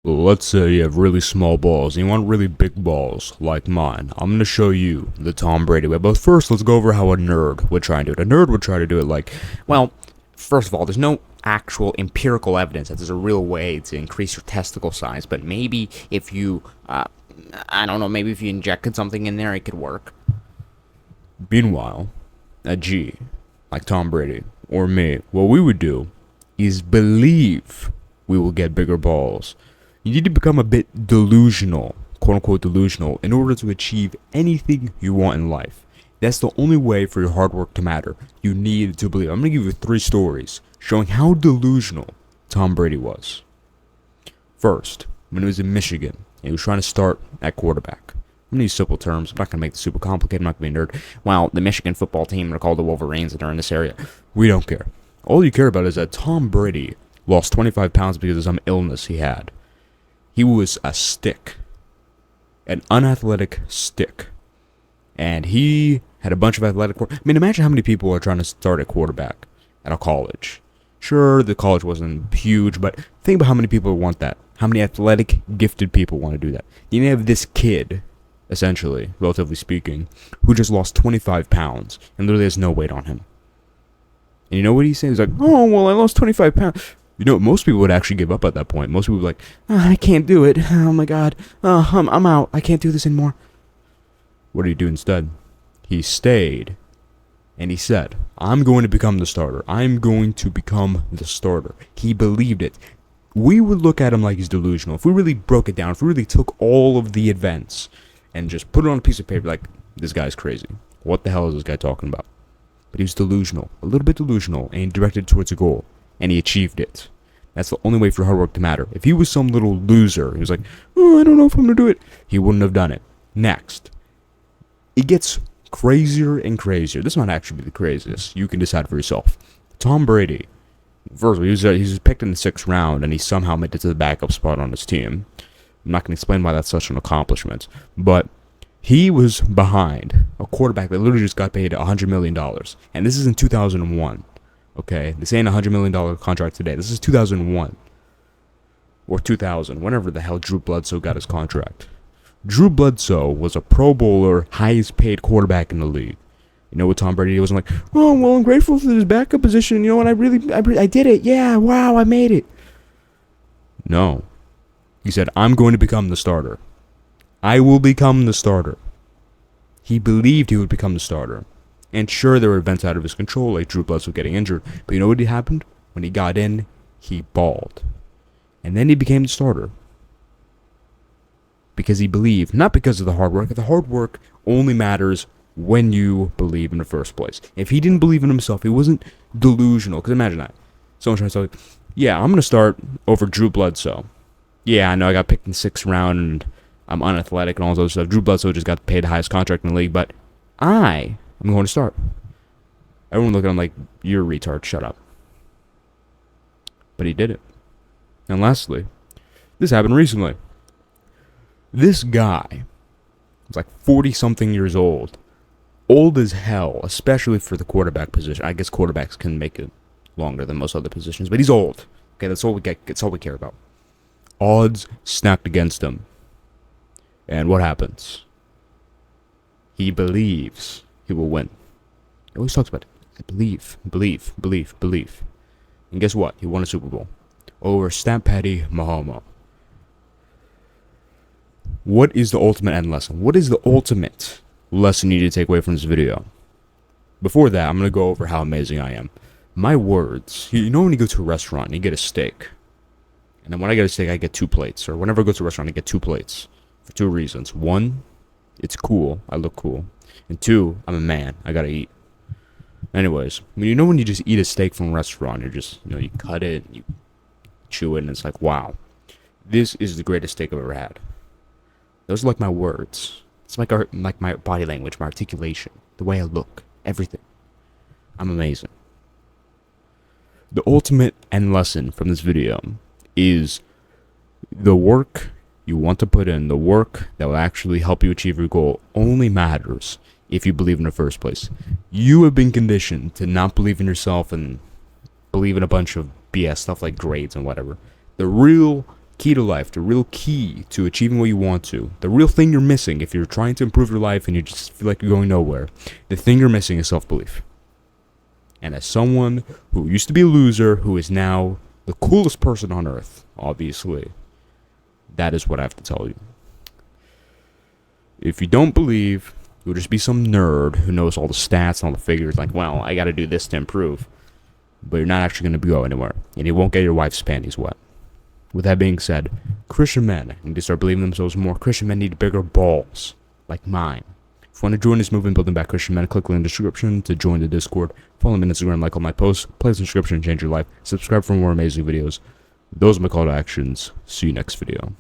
Let's say you have really small balls and you want really big balls, like mine. I'm gonna show you the Tom Brady way, but first let's go over how a nerd would try and do it. A nerd would try to do it like, well, first of all, there's no actual empirical evidence that there's a real way to increase your testicle size, but maybe if you, I don't know, maybe if you injected something in there, it could work. Meanwhile, a G, like Tom Brady, or me, what we would do is believe we will get bigger balls. You need to become a bit delusional, quote unquote delusional, in order to achieve anything you want in life. That's the only way for your hard work to matter. You need to believe. I'm going to give you 3 stories showing how delusional Tom Brady was. First, when he was in Michigan, and he was trying to start at quarterback. I'm going to use simple terms. I'm not going to make this super complicated. I'm not going to be a nerd. Well, the Michigan football team are called the Wolverines and they're in this area. We don't care. All you care about is that Tom Brady lost 25 pounds because of some illness he had. He was a stick. An unathletic stick. And he had a bunch of athletic... imagine how many people are trying to start at quarterback at a college. Sure, the college wasn't huge, but think about how many people want that. How many athletic, gifted people want to do that. You have this kid, essentially, relatively speaking, who just lost 25 pounds and literally has no weight on him. And you know what he's saying? He's like, oh, well, I lost 25 pounds. You know, most people would actually give up at that point. Most people would be like, oh, I can't do it. Oh, my God. Oh, I'm out. I can't do this anymore. What did he do instead? He stayed, and he said, I'm going to become the starter. I'm going to become the starter. He believed it. We would look at him like he's delusional. If we really broke it down, if we really took all of the events and just put it on a piece of paper, like, this guy's crazy. What the hell is this guy talking about? But he was delusional, a little bit delusional, and he directed towards a goal, and he achieved it. That's the only way for hard work to matter. If he was some little loser, he was like, oh, I don't know if I'm going to do it, he wouldn't have done it. Next, it gets crazier and crazier. This might actually be the craziest. You can decide for yourself. Tom Brady, first, he was picked in the 6th round, and he somehow made it to the backup spot on his team. I'm not going to explain why that's such an accomplishment, but he was behind a quarterback that literally just got paid $100 million. And this is in 2001. Okay? This ain't a $100 million contract today. This is 2001. Or 2000. Whenever the hell Drew Bledsoe got his contract. Drew Bledsoe was a Pro Bowler, highest paid quarterback in the league. You know what Tom Brady wasn't like, oh, well, I'm grateful for this backup position. You know what? I did it. Yeah, wow, I made it. No. He said, I'm going to become the starter. I will become the starter. He believed he would become the starter. And sure, there were events out of his control, like Drew Bledsoe getting injured. But you know what happened? When he got in, he balled. And then he became the starter. Because he believed, not because of the hard work. The hard work only matters when you believe in the first place. If he didn't believe in himself, he wasn't delusional. Because imagine that. Someone trying to say, yeah, I'm going to start over Drew Bledsoe. Yeah, I know I got picked in the 6th round and I'm unathletic and all this other stuff. Drew Bledsoe just got paid the highest contract in the league, but I'm going to start. Everyone look at him like, you're a retard, shut up. But he did it. And lastly, this happened recently. This guy was like 40-something years old. Old as hell, especially for the quarterback position. I guess quarterbacks can make it longer than most other positions, but he's old. Okay, that's all we get. That's all we care about. Odds stacked against him. And what happens? He believes he will win. He always talks about it. I believe. And guess what? He won a Super Bowl. Over Stamp Petty Mahomes. What is the ultimate end lesson? What is the ultimate lesson you need to take away from this video? Before that, I'm going to go over how amazing I am. My words. You know when you go to a restaurant and you get a steak. And then when I get a steak, I get 2 plates. Or whenever I go to a restaurant, I get 2 plates. For 2 reasons. 1, it's cool. I look cool. And 2, I'm a man. I gotta eat. Anyways, you know when you just eat a steak from a restaurant, you're just, you cut it, you chew it, and it's like, wow. This is the greatest steak I've ever had. Those are like my words. It's like my body language, my articulation, the way I look, everything. I'm amazing. The ultimate end lesson from this video is the work you want to put in, the work that will actually help you achieve your goal only matters if you believe in the first place. You have been conditioned to not believe in yourself and believe in a bunch of BS stuff like grades and whatever. The real key to life, the real key to achieving what you want to, the real thing you're missing if you're trying to improve your life and you just feel like you're going nowhere, the thing you're missing is self-belief. And as someone who used to be a loser, who is now the coolest person on earth, obviously, that is what I have to tell you. If you don't believe, you'll just be some nerd who knows all the stats and all the figures, like, well, I gotta do this to improve. But you're not actually gonna go anywhere, and you won't get your wife's panties wet. With that being said, Christian men need to start believing themselves more. Christian men need bigger balls, like mine. If you want to join this movement building back Christian men, click the link in the description to join the Discord. Follow me on Instagram, like all my posts, play the description, change your life. Subscribe for more amazing videos. Those are my call to actions. See you next video.